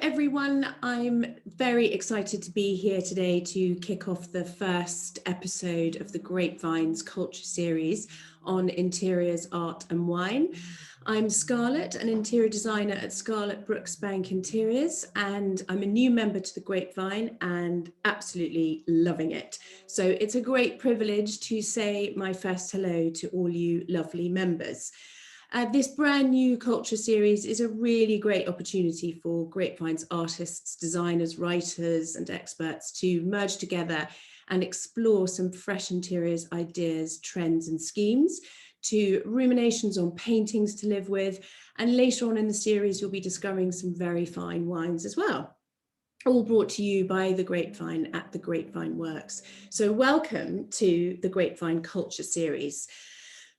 everyone. I'm very excited to be here today to kick off the first episode of the Grapevine's Culture series on interiors, art and wine. I'm Scarlett, an interior designer at Scarlett Brooksbank Interiors, and I'm a new member to the Grapevine and absolutely loving it. So it's a great privilege to say my first hello to all you lovely members. This brand new culture series is a really great opportunity for Grapevine's artists, designers, writers and experts to merge together and explore some fresh interiors ideas, trends and schemes, to ruminations on paintings to live with, and later on in the series you'll be discovering some very fine wines as well. All brought to you by the Grapevine at the Grapevine Works. So welcome to the Grapevine Culture series.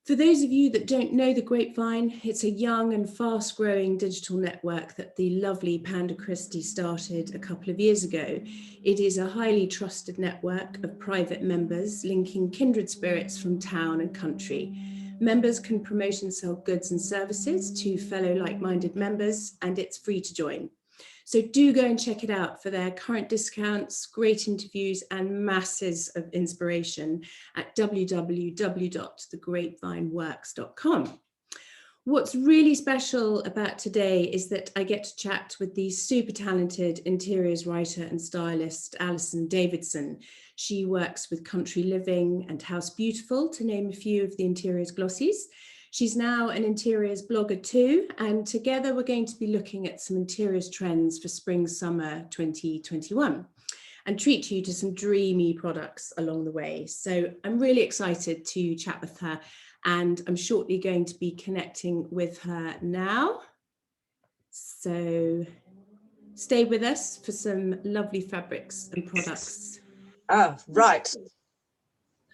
For those of you that don't know the Grapevine, it's a young and fast-growing digital network that the lovely Panda Christie started a couple of years ago. It is a highly trusted network of private members linking kindred spirits from town and country. Members can promote and sell goods and services to fellow like-minded members, and it's free to join. So do go and check it out for their current discounts, great interviews and masses of inspiration at www.thegrapevineworks.com. What's really special about today is that I get to chat with the super talented interiors writer and stylist, Alison Davison. She works with Country Living and House Beautiful, to name a few of the interiors glossies. She's now an interiors blogger too, and together we're going to be looking at some interiors trends for spring, summer 2021 and treat you to some dreamy products along the way. So I'm really excited to chat with her, and I'm shortly going to be connecting with her now. So stay with us for some lovely fabrics and products. Oh, right.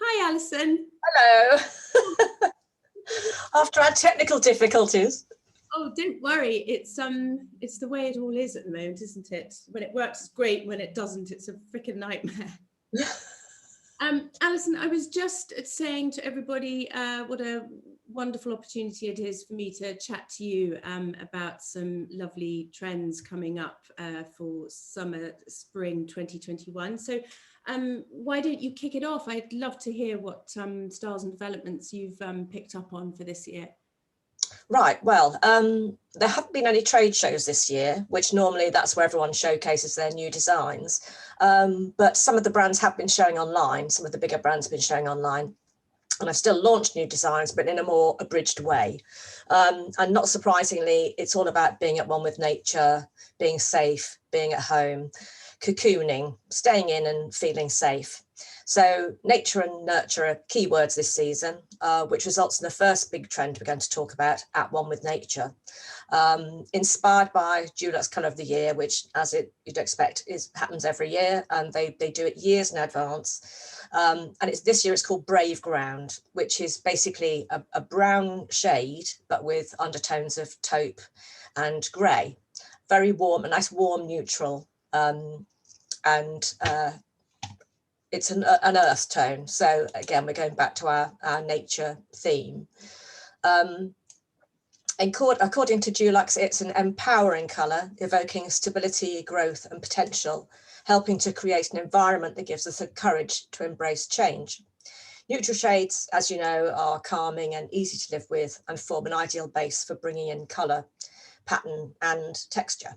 Hi, Alison. Hello. After our technical difficulties. Oh, don't worry. It's the way it all is at the moment, isn't it? When it works, it's great. When it doesn't, it's a freaking nightmare. Alison, I was just saying to everybody what a wonderful opportunity it is for me to chat to you about some lovely trends coming up for summer, spring 2021. So why don't you kick it off? I'd love to hear what styles and developments you've picked up on for this year. Right, well, there haven't been any trade shows this year, which normally that's where everyone showcases their new designs. But some of the brands have been showing online, some of the bigger brands have been showing online. And I've still launched new designs, but in a more abridged way. And not surprisingly, it's all about being at one with nature, being safe, being at home, cocooning, staying in and feeling safe. So nature and nurture are keywords this season, which results in the first big trend we're going to talk about, at one with nature. Inspired by Dulux Colour of the Year, which, as you'd expect, happens every year, and they do it years in advance. And this year it's called Brave Ground, which is basically a brown shade, but with undertones of taupe and grey. Very warm, a nice warm neutral, it's an earth tone. So again, we're going back to our nature theme. According to Dulux, it's an empowering colour, evoking stability, growth and potential, helping to create an environment that gives us the courage to embrace change. Neutral shades, as you know, are calming and easy to live with and form an ideal base for bringing in colour, pattern and texture.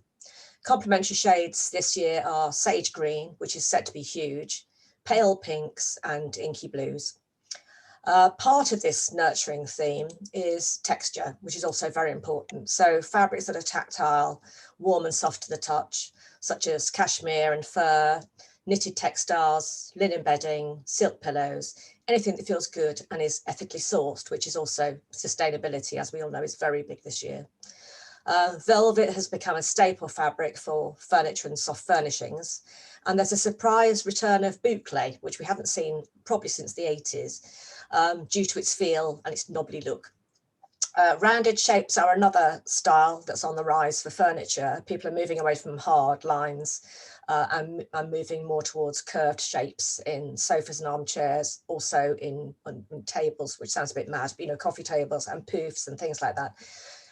Complementary shades this year are sage green, which is set to be huge, pale pinks and inky blues. Part of this nurturing theme is texture, which is also very important. So fabrics that are tactile, warm and soft to the touch, such as cashmere and fur, knitted textiles, linen bedding, silk pillows, anything that feels good and is ethically sourced, which is also sustainability, as we all know, is very big this year. Velvet has become a staple fabric for furniture and soft furnishings. And there's a surprise return of boucle, which we haven't seen probably since the 80s, due to its feel and its knobbly look. Rounded shapes are another style that's on the rise for furniture. People are moving away from hard lines and moving more towards curved shapes in sofas and armchairs, also in tables, which sounds a bit mad, but, you know, coffee tables and poofs and things like that.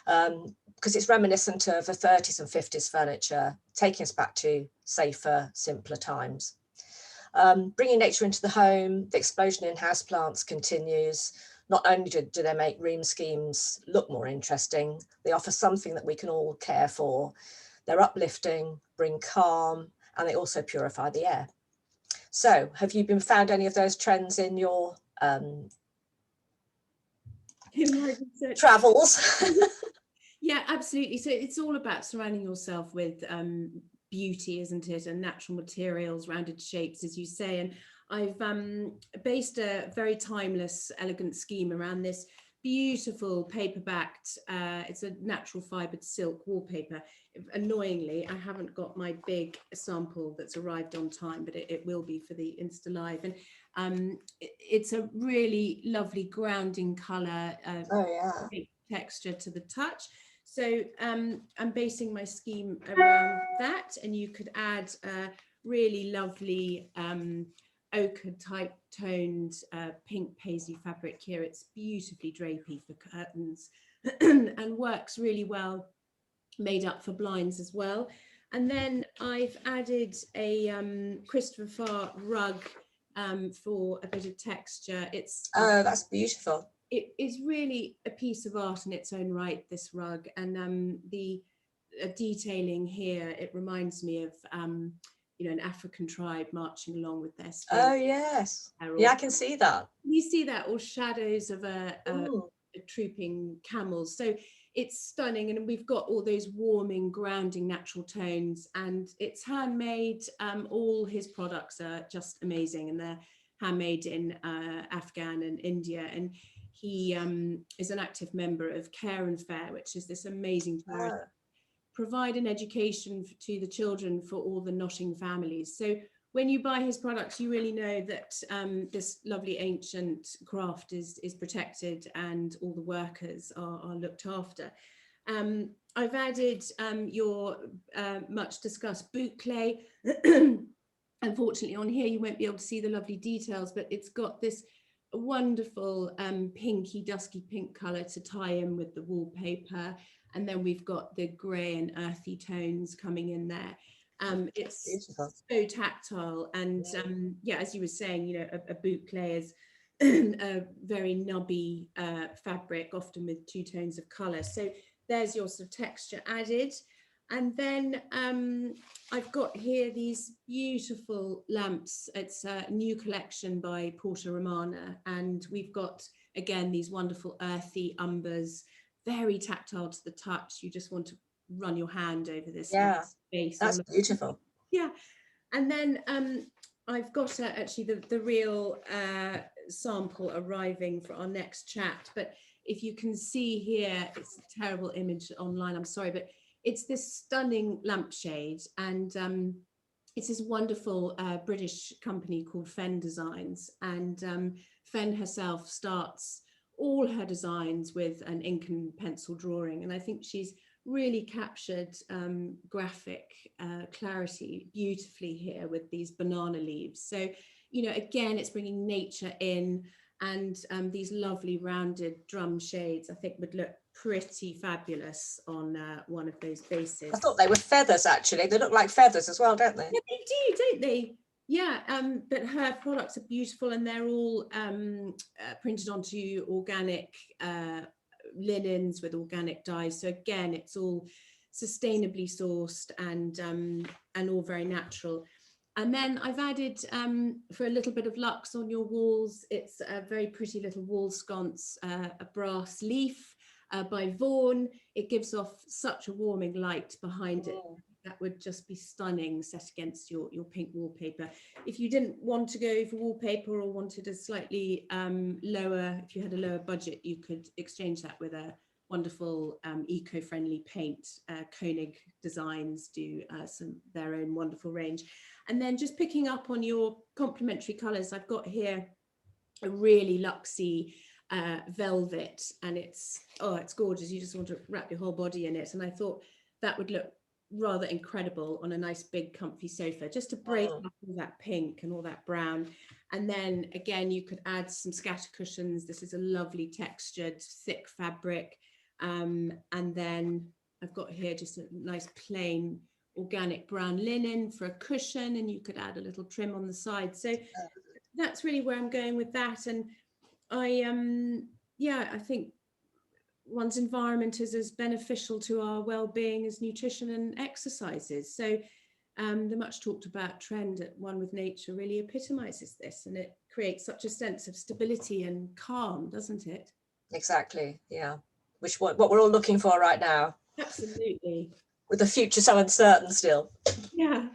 because it's reminiscent of the 30s and 50s furniture, taking us back to safer, simpler times. Bringing nature into the home, the explosion in houseplants continues. Not only do they make room schemes look more interesting, they offer something that we can all care for. They're uplifting, bring calm, and they also purify the air. So have you found any of those trends in your travels? Yeah, absolutely. So it's all about surrounding yourself with beauty, isn't it? And natural materials, rounded shapes, as you say. And I've based a very timeless, elegant scheme around this beautiful paper-backed, it's a natural fibered silk wallpaper. Annoyingly, I haven't got my big sample that's arrived on time, but it will be for the Insta Live. And it's a really lovely grounding colour, texture to the touch. So I'm basing my scheme around that, and you could add a really lovely ochre type toned pink paisley fabric here. It's beautifully drapey for curtains and works really well, made up for blinds as well. And then I've added a Christopher Farr rug for a bit of texture. It's that's beautiful. It is really a piece of art in its own right, this rug, and the detailing here, it reminds me of you know, an African tribe marching along with their spears. Oh yes, yeah, I can see that. You see that, or shadows of a trooping camels. So it's stunning, and we've got all those warming, grounding natural tones, and it's handmade. All his products are just amazing, and they're handmade in Afghan and India. And he is an active member of Care and Fair, which is this amazing charity, provide an education to the children for all the Notting families. So when you buy his products, you really know that this lovely ancient craft is protected and all the workers are looked after. I've added your much discussed boot clay. Unfortunately, on here you won't be able to see the lovely details, but it's got this wonderful pinky, dusky pink colour to tie in with the wallpaper. And then we've got the grey and earthy tones coming in there. It's beautiful. So tactile, and yeah, as you were saying, you know, a boot clay is a very nubby fabric, often with two tones of colour. So there's your sort of texture added. And then I've got here these beautiful lamps. It's a new collection by Portia Romana, and we've got again these wonderful earthy umbers, very tactile to the touch. You just want to run your hand over this. Yeah, that's beautiful. Yeah, and then I've got actually the real sample arriving for our next chat. But if you can see here, it's a terrible image online, I'm sorry, but it's this stunning lampshade, and it's this wonderful British company called Fenn Designs, and Fenn herself starts all her designs with an ink and pencil drawing, and I think she's really captured graphic clarity beautifully here with these banana leaves. So, you know, again, it's bringing nature in, and these lovely rounded drum shades I think would look pretty fabulous on one of those bases. I thought they were feathers, actually. They look like feathers as well, don't they? Yeah, they do, don't they? Yeah, but her products are beautiful, and they're all printed onto organic linens with organic dyes. So again, it's all sustainably sourced and all very natural. And then I've added, for a little bit of luxe on your walls, it's a very pretty little wall sconce, a brass leaf by Vaughan. It gives off such a warming light behind it. That would just be stunning set against your pink wallpaper. If you didn't want to go for wallpaper or wanted a slightly lower, if you had a lower budget, you could exchange that with a wonderful eco-friendly paint. Koenig Designs do their own wonderful range. And then just picking up on your complementary colours, I've got here a really luxy velvet, and it's gorgeous. You just want to wrap your whole body in it. And I thought that would look rather incredible on a nice big comfy sofa, just to break up all that pink and all that brown. And then again, you could add some scatter cushions. This is a lovely textured thick fabric, And then I've got here just a nice plain organic brown linen for a cushion, and you could add a little trim on the side. So that's really where I'm going with that. And I think one's environment is as beneficial to our well-being as nutrition and exercises. So the much talked about trend at One with Nature really epitomizes this, and it creates such a sense of stability and calm, doesn't it? Exactly, yeah. What we're all looking for right now. Absolutely. With the future so uncertain still. Yeah.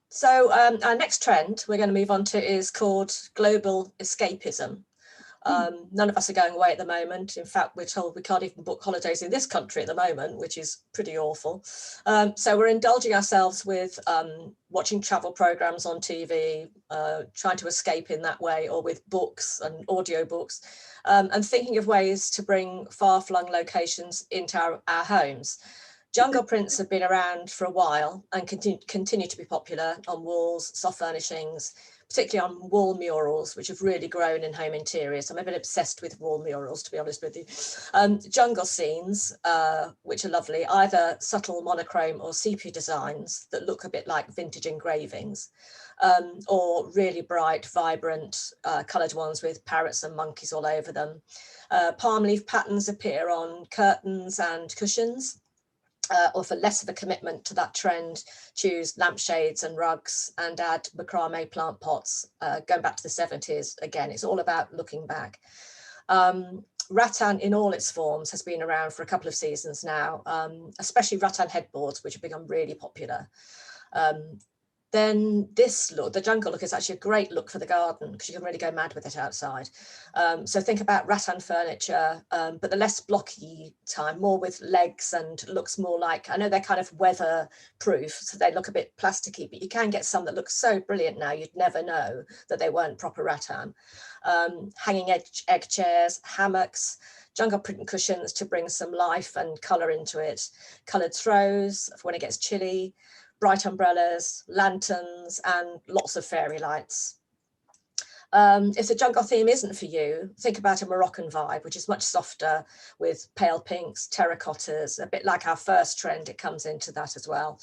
So our next trend we're going to move on to is called global escapism. None of us are going away at the moment. In fact, we're told we can't even book holidays in this country at the moment, which is pretty awful. So we're indulging ourselves with watching travel programs on TV, trying to escape in that way, or with books and audiobooks, and thinking of ways to bring far-flung locations into our homes. Jungle prints have been around for a while and continue to be popular on walls, soft furnishings, particularly on wall murals, which have really grown in home interiors. I'm a bit obsessed with wall murals, to be honest with you. Jungle scenes, which are lovely, either subtle monochrome or sepia designs that look a bit like vintage engravings, or really bright, vibrant, coloured ones with parrots and monkeys all over them. Palm leaf patterns appear on curtains and cushions. Or for less of a commitment to that trend, choose lampshades and rugs and add macrame plant pots, going back to the 70s. Again, it's all about looking back. Rattan in all its forms has been around for a couple of seasons now, especially rattan headboards, which have become really popular. Then this look, the jungle look, is actually a great look for the garden because you can really go mad with it outside. So think about rattan furniture, but the less blocky time, more with legs, and looks more like, I know they're kind of weather proof, so they look a bit plasticky, but you can get some that look so brilliant now, you'd never know that they weren't proper rattan. Hanging egg chairs, hammocks, jungle print cushions to bring some life and colour into it, coloured throws for when it gets chilly, bright umbrellas, lanterns, and lots of fairy lights. If the jungle theme isn't for you, think about a Moroccan vibe, which is much softer, with pale pinks, terracottas, a bit like our first trend. It comes into that as well,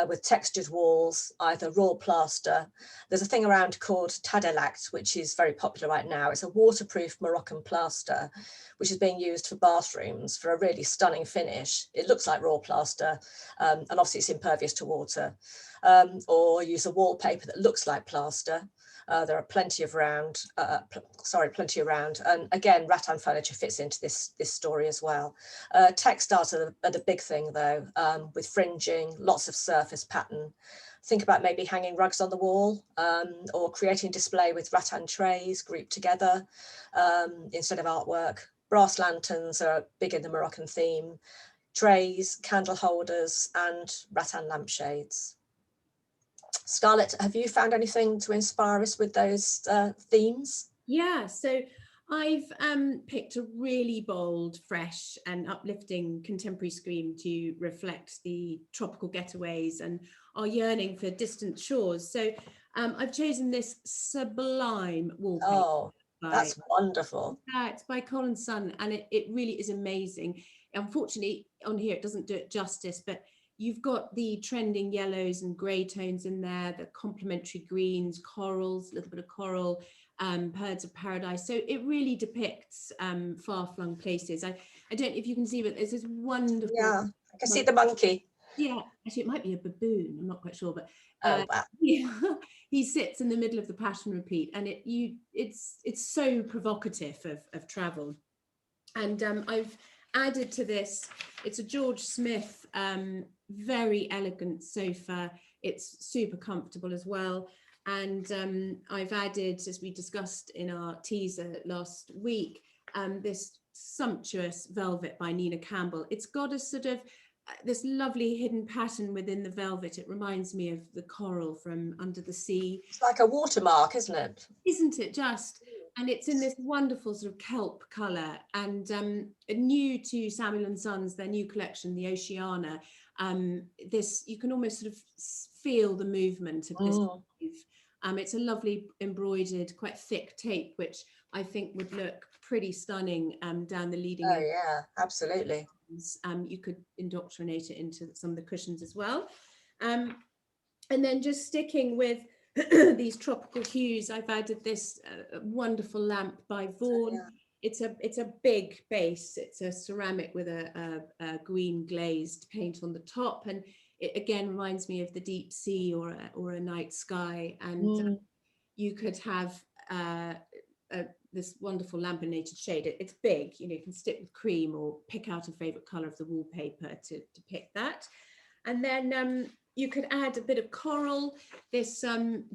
with textured walls, either raw plaster. There's a thing around called Tadelact, which is very popular right now. It's a waterproof Moroccan plaster, which is being used for bathrooms for a really stunning finish. It looks like raw plaster, and obviously it's impervious to water. Or use a wallpaper that looks like plaster. There are plenty around, and again, rattan furniture fits into this story as well. Textiles are the big thing though, with fringing, lots of surface pattern. Think about maybe hanging rugs on the wall, or creating display with rattan trays grouped together instead of artwork. Brass lanterns are big in the Moroccan theme. Trays, candle holders, and rattan lampshades. Scarlett, have you found anything to inspire us with those themes? Yeah, so I've picked a really bold, fresh and uplifting contemporary scream to reflect the tropical getaways and our yearning for distant shores. So I've chosen this sublime wallpaper. Oh, that's wonderful. Yeah, it's by Colin Sun, and it really is amazing. Unfortunately, on here it doesn't do it justice, but you've got the trending yellows and grey tones in there, the complementary greens, corals, a little bit of coral, birds of paradise. So it really depicts far-flung places. I don't know if you can see, but there's this wonderful... Yeah, I can see the monkey. Yeah, actually it might be a baboon, I'm not quite sure, but wow. yeah, he sits in the middle of the Passion Repeat, and it's so provocative of travel. And I've added to this, it's a George Smith very elegant sofa. It's super comfortable as well. And I've added, as we discussed in our teaser last week, this Sumptuous velvet by Nina Campbell. It's got a sort of this lovely hidden pattern within the velvet. It reminds me of the coral from Under the Sea. It's like a watermark, isn't it? Isn't it just? And it's in this wonderful sort of kelp colour, and new to Samuel & Sons, their new collection, the Oceana. This, you can almost sort of feel the movement of this weave. It's a lovely embroidered, quite thick tape, which I think would look pretty stunning down the leading Oh edge. yeah, absolutely. You could indoctrinate it into some of the cushions as well. And then just sticking with these tropical hues, I've added this wonderful lamp by Vaughan. Yeah. It's a big base. It's a ceramic with a green glazed paint on the top, and it again reminds me of the deep sea or a night sky. And you could have this wonderful laminated shade. It's big, you can stick with cream or pick out a favorite color of the wallpaper to pick that. And then you could add a bit of coral, this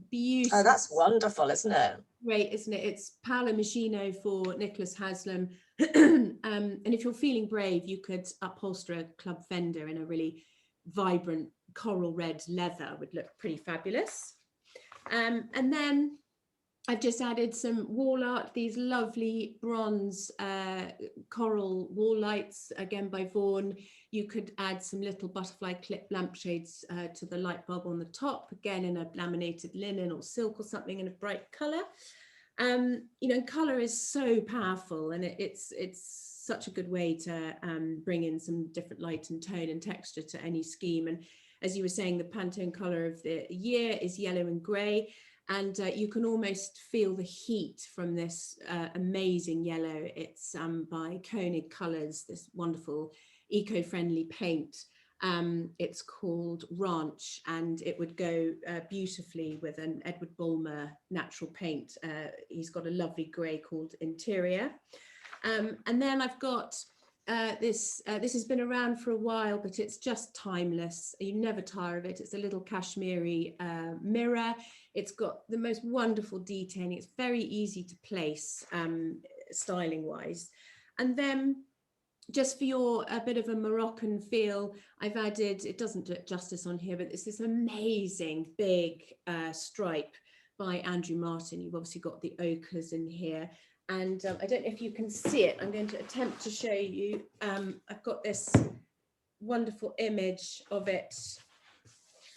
beautiful. Oh, that's wonderful, isn't it? Great, isn't it? It's Paolo Machino for Nicholas Haslam. And if you're feeling brave, you could upholster a club fender in a really vibrant coral red leather, would look pretty fabulous. And then I've just added some wall art, these lovely bronze coral wall lights, again by Vaughan. You could add some little butterfly clip lampshades to the light bulb on the top, again in a laminated linen or silk or something in a bright colour. Colour is so powerful, and it's such a good way to bring in some different light and tone and texture to any scheme. And as you were saying, the Pantone colour of the year is yellow and grey. And you can almost feel the heat from this amazing yellow. It's by Koenig Colours, this wonderful eco-friendly paint. It's called Ranch, and it would go beautifully with an Edward Bulmer natural paint. He's got a lovely grey called Interior. And then I've got this has been around for a while, but it's just timeless. You never tire of it. It's a little Kashmiri mirror. It's got the most wonderful detailing. It's very easy to place styling wise. And then just for a bit of a Moroccan feel, I've added, it doesn't do it justice on here, but it's this amazing big stripe by Andrew Martin. You've obviously got the ochres in here. And I don't know if you can see it. I'm going to attempt to show you. I've got this wonderful image of it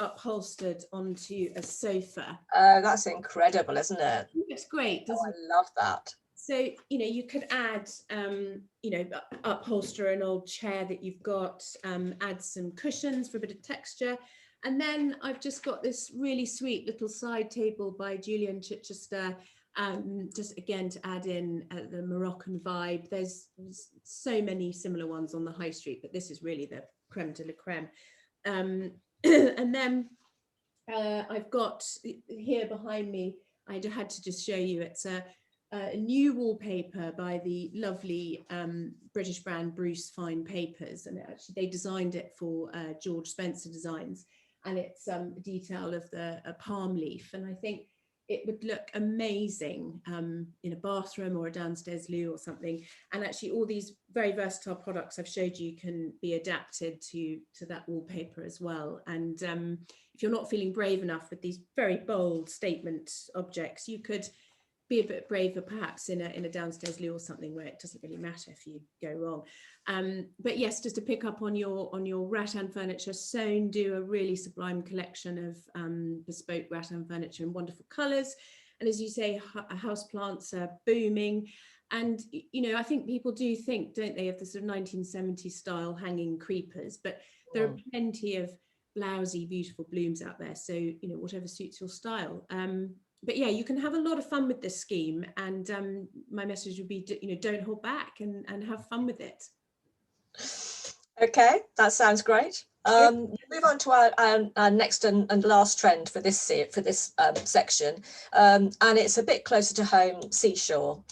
upholstered onto a sofa. That's incredible, isn't it? It's great, doesn't it? I love that. So, you could add, upholster an old chair that you've got, add some cushions for a bit of texture. And then I've just got this really sweet little side table by Julian Chichester, just again to add in the Moroccan vibe. There's so many similar ones on the high street, but this is really the creme de la creme. And then I've got here behind me, I had to just show you, it's a new wallpaper by the lovely British brand Bruce Fine Papers, and actually they designed it for George Spencer Designs, and it's a detail of a palm leaf, and I think it would look amazing in a bathroom or a downstairs loo or something. And actually all these very versatile products I've showed you can be adapted to that wallpaper as well. And if you're not feeling brave enough with these very bold statement objects, you could be a bit braver perhaps in a downstairs loo or something where it doesn't really matter if you go wrong. But yes, just to pick up on your rattan furniture, Sewn do a really sublime collection of bespoke rattan furniture in wonderful colours. And as you say, houseplants are booming. And, I think people do think, don't they, of the sort of 1970s style hanging creepers, but there are plenty of blousy, beautiful blooms out there. So, whatever suits your style. But yeah, you can have a lot of fun with this scheme, and my message would be, don't hold back and have fun with it. Okay, that sounds great. Move on to our next and last trend for this section, and it's a bit closer to home, seashore.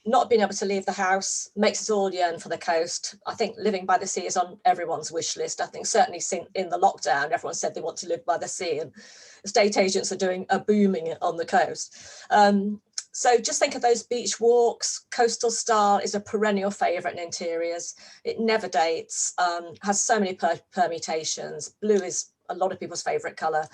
Not being able to leave the house makes us all yearn for the coast. I think living by the sea is on everyone's wish list. I think certainly in the lockdown, everyone said they want to live by the sea, and estate agents are doing a booming on the coast. So just think of those beach walks. Coastal style is a perennial favourite in interiors. It never dates, has so many permutations. Blue is a lot of people's favourite colour,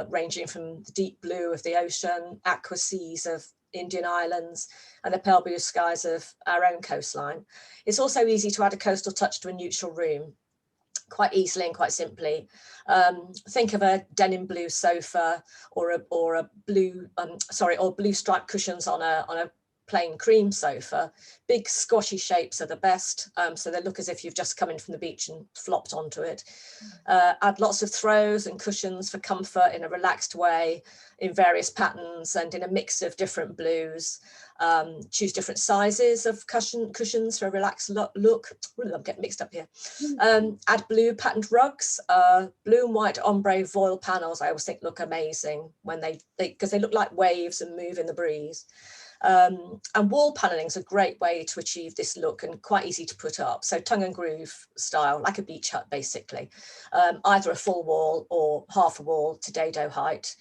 ranging from the deep blue of the ocean, aqua seas of Indian islands, and the pale blue skies of our own coastline. It's also easy to add a coastal touch to a neutral room, quite easily and quite simply. Think of a denim blue sofa or blue striped cushions on a plain cream sofa. Big squashy shapes are the best, so they look as if you've just come in from the beach and flopped onto it. Add lots of throws and cushions for comfort in a relaxed way, in various patterns and in a mix of different blues. Choose different sizes of cushions for a relaxed look. I'm getting mixed up here. Add blue patterned rugs. Blue and white ombre voile panels I always think look amazing when because they look like waves and move in the breeze. And wall paneling is a great way to achieve this look and quite easy to put up. So tongue and groove style, like a beach hut basically. Either a full wall or half a wall to dado height.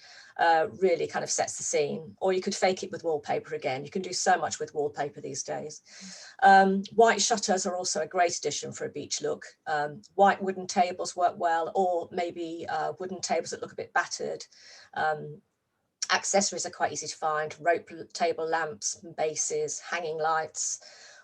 Really kind of sets the scene. Or you could fake it with wallpaper again. You can do so much with wallpaper these days. White shutters are also a great addition for a beach look. White wooden tables work well, or maybe wooden tables that look a bit battered. Accessories are quite easy to find: rope table lamps, bases, hanging lights,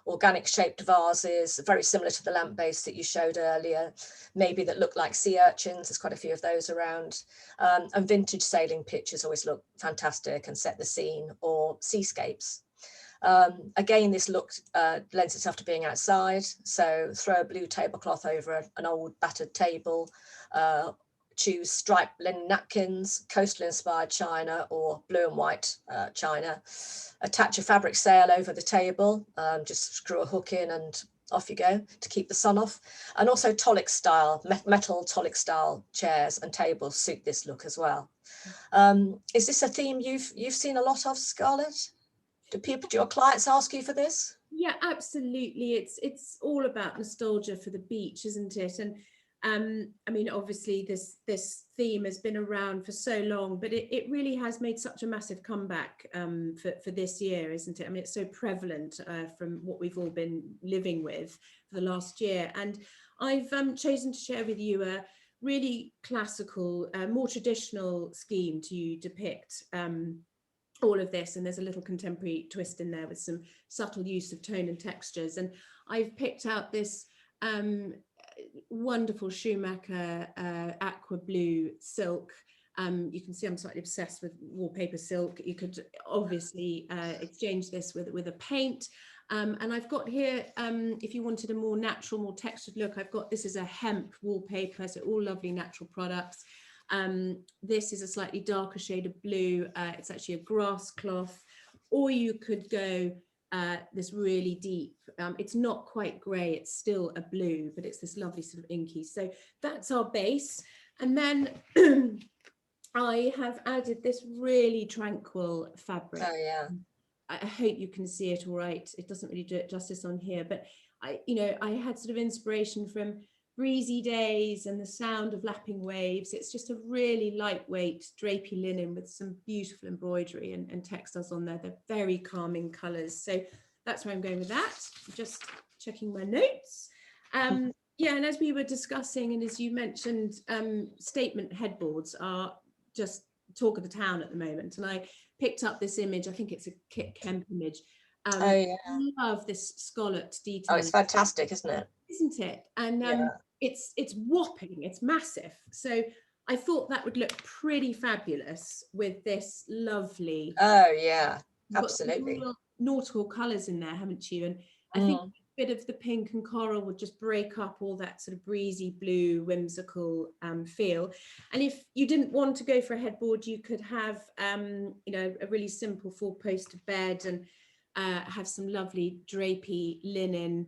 organic shaped vases, very similar to the lamp base that you showed earlier, maybe that look like sea urchins. There's quite a few of those around. And vintage sailing pictures always look fantastic and set the scene, or seascapes. Again, this look lends itself to being outside, so throw a blue tablecloth over an old battered table. Choose striped linen napkins, coastal inspired china, or blue and white china. Attach a fabric sail over the table, just screw a hook in and off you go to keep the sun off. And also tolic style, metal tolic style chairs and tables suit this look as well. Is this a theme you've seen a lot of, Scarlett? Do your clients ask you for this? Yeah, absolutely. It's all about nostalgia for the beach, isn't it? And I mean, obviously this theme has been around for so long, but it really has made such a massive comeback for this year, isn't it? I mean, it's so prevalent from what we've all been living with for the last year. And I've chosen to share with you a really classical, more traditional scheme to depict all of this, and there's a little contemporary twist in there with some subtle use of tone and textures. And I've picked out this wonderful Schumacher aqua blue silk. You can see I'm slightly obsessed with wallpaper silk. You could obviously exchange this with a paint. And I've got here, if you wanted a more natural, more textured look, I've got, this is a hemp wallpaper, so all lovely natural products. This is a slightly darker shade of blue. It's actually a grass cloth, or you could go this really deep, it's not quite grey, it's still a blue, but it's this lovely sort of inky. So that's our base. And then I have added this really tranquil fabric. Oh yeah. I hope you can see it all right. It doesn't really do it justice on here, but I had sort of inspiration from breezy days and the sound of lapping waves. It's just a really lightweight drapey linen with some beautiful embroidery and textiles on there. They're very calming colours. So that's where I'm going with that. Just checking my notes. Yeah, and as we were discussing, and as you mentioned, statement headboards are just talk of the town at the moment. And I picked up this image, I think it's a Kit Kemp image. Oh yeah. I love this scalloped detail. Oh, it's fantastic, isn't it? Isn't it? And yeah. It's whopping, it's massive. So I thought that would look pretty fabulous with this lovely. Oh yeah, absolutely. Nautical colours in there, haven't you? And I think a bit of the pink and coral would just break up all that sort of breezy blue, whimsical feel. And if you didn't want to go for a headboard, you could have a really simple 4-poster bed and have some lovely drapey linen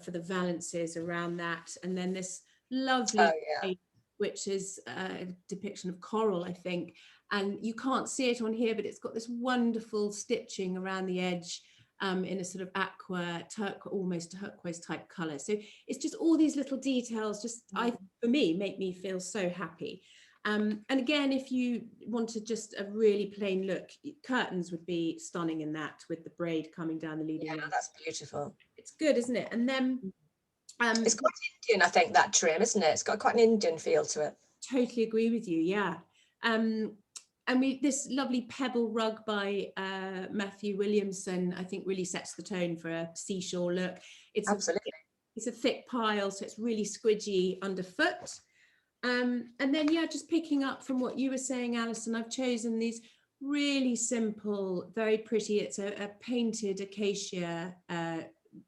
for the valances around that, and then this lovely shape, which is a depiction of coral, I think, and you can't see it on here, but it's got this wonderful stitching around the edge in a sort of aqua, almost turquoise type color. So it's just all these little details just for me make me feel so happy. And again, if you wanted just a really plain look, curtains would be stunning in that, with the braid coming down the leading edge. Yeah, that's beautiful. It's good, isn't it? And then it's quite Indian, I think, that trim, isn't it? It's got quite an Indian feel to it. Totally agree with you. Yeah. And this lovely pebble rug by Matthew Williamson, I think, really sets the tone for a seashore look. It's absolutely. It's a thick pile, so it's really squidgy underfoot. And then, yeah, just picking up from what you were saying, Alison, I've chosen these really simple, very pretty. It's a painted acacia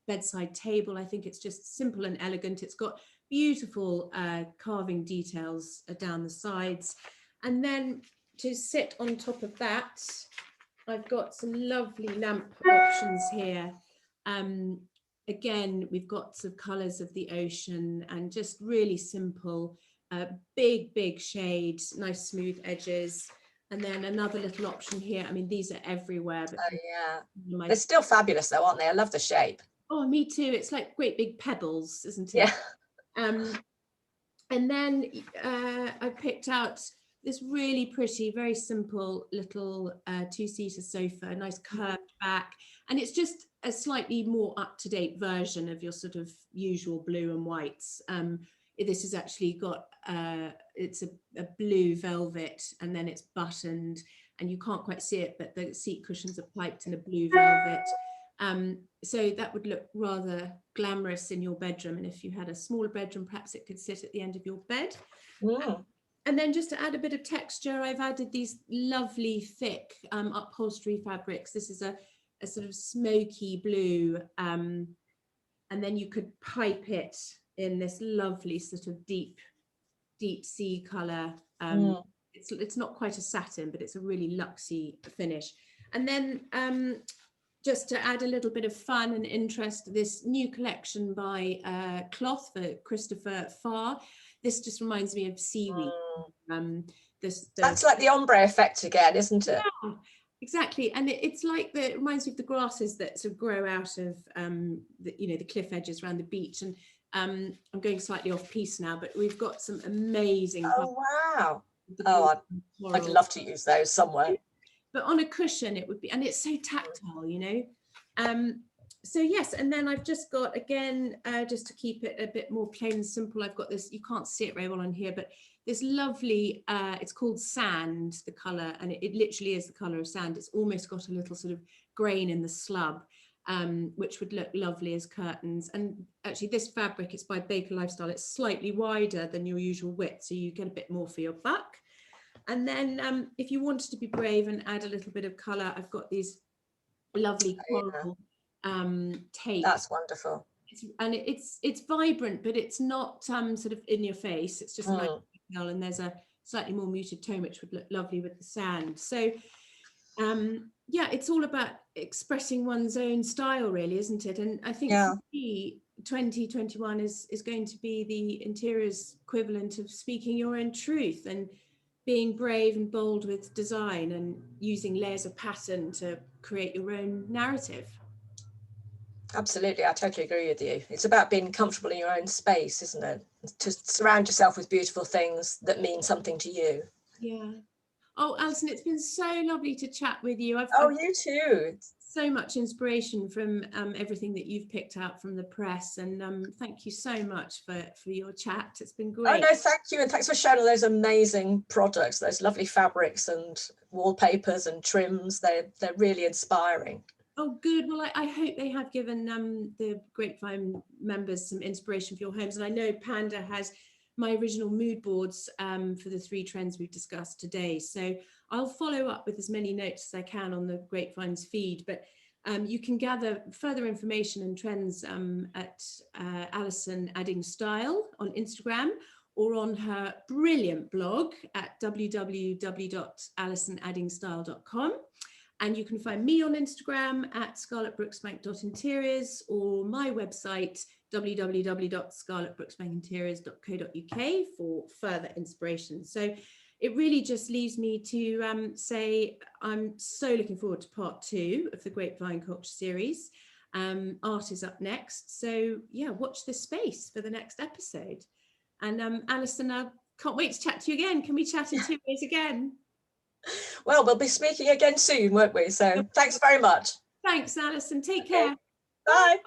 bedside table. I think it's just simple and elegant. It's got beautiful carving details down the sides. And then to sit on top of that, I've got some lovely lamp options here. Again, we've got some colours of the ocean and just really simple, big shades, nice smooth edges. And then another little option here. I mean, these are everywhere. But oh yeah, they're still fabulous though, aren't they? I love the shape. Oh, me too. It's like great big pebbles, isn't it? Yeah. And then I picked out this really pretty, very simple little two-seater sofa, nice curved back. And it's just a slightly more up-to-date version of your sort of usual blue and whites. This has actually got, it's a blue velvet, and then it's buttoned, and you can't quite see it, but the seat cushions are piped in a blue velvet. So that would look rather glamorous in your bedroom. And if you had a smaller bedroom, perhaps it could sit at the end of your bed. And then just to add a bit of texture, I've added these lovely thick upholstery fabrics. This is a sort of smoky blue, and then you could pipe it in this lovely sort of deep sea color. It's not quite a satin, but it's a really luxy finish. And then just to add a little bit of fun and interest, this new collection by Cloth for Christopher Farr. This just reminds me of seaweed. That's like the ombre effect again, isn't it? Yeah, exactly. And it's like it reminds me of the grasses that sort of grow out of the cliff edges around the beach. And I'm going slightly off piece now, but we've got some amazing. Oh wow! Oh, I'd love to use those somewhere. But on a cushion it would be, and it's so tactile, you know. So yes, and then I've just got, again, just to keep it a bit more plain and simple, I've got this, you can't see it very well on here, but this lovely, it's called Sand, the colour, and it literally is the colour of sand. It's almost got a little sort of grain in the slub, which would look lovely as curtains. And actually this fabric, it's by Baker Lifestyle, it's slightly wider than your usual width, so you get a bit more for your buck. And then if you wanted to be brave and add a little bit of colour, I've got these lovely coral tape. That's wonderful. It's vibrant, but it's not sort of in your face. It's just a nice detail, and there's a slightly more muted tone which would look lovely with the sand. So yeah, it's all about expressing one's own style, really, isn't it? And I think for me, 2021 is going to be the interiors equivalent of speaking your own truth and being brave and bold with design and using layers of pattern to create your own narrative. Absolutely, I totally agree with you. It's about being comfortable in your own space, isn't it? To surround yourself with beautiful things that mean something to you. Yeah. Oh, Alison, it's been so lovely to chat with you. You too. So much inspiration from everything that you've picked out from the press, and thank you so much for your chat. It's been great. Oh no, thank you, and thanks for showing all those amazing products, those lovely fabrics and wallpapers and trims. They're really inspiring. Oh, good. Well, I hope they have given the Grapevine members some inspiration for your homes. And I know Panda has my original mood boards for the 3 trends we've discussed today. So I'll follow up with as many notes as I can on the Grapevine's feed. But you can gather further information and trends at Alison Adding Style on Instagram, or on her brilliant blog at www.alisonaddingsstyle.com. And you can find me on Instagram at scarlettbrooksbank.interiors, or my website, www.scarlettbrooksbankinteriors.co.uk, for further inspiration. So it really just leaves me to say I'm so looking forward to part 2 of the Grapevine Culture series. Art is up next. So yeah, watch this space for the next episode. And Alison, I can't wait to chat to you again. Can we chat in 2 days again? Well, we'll be speaking again soon, won't we? So thanks very much. Thanks, Alison. Take care. Bye.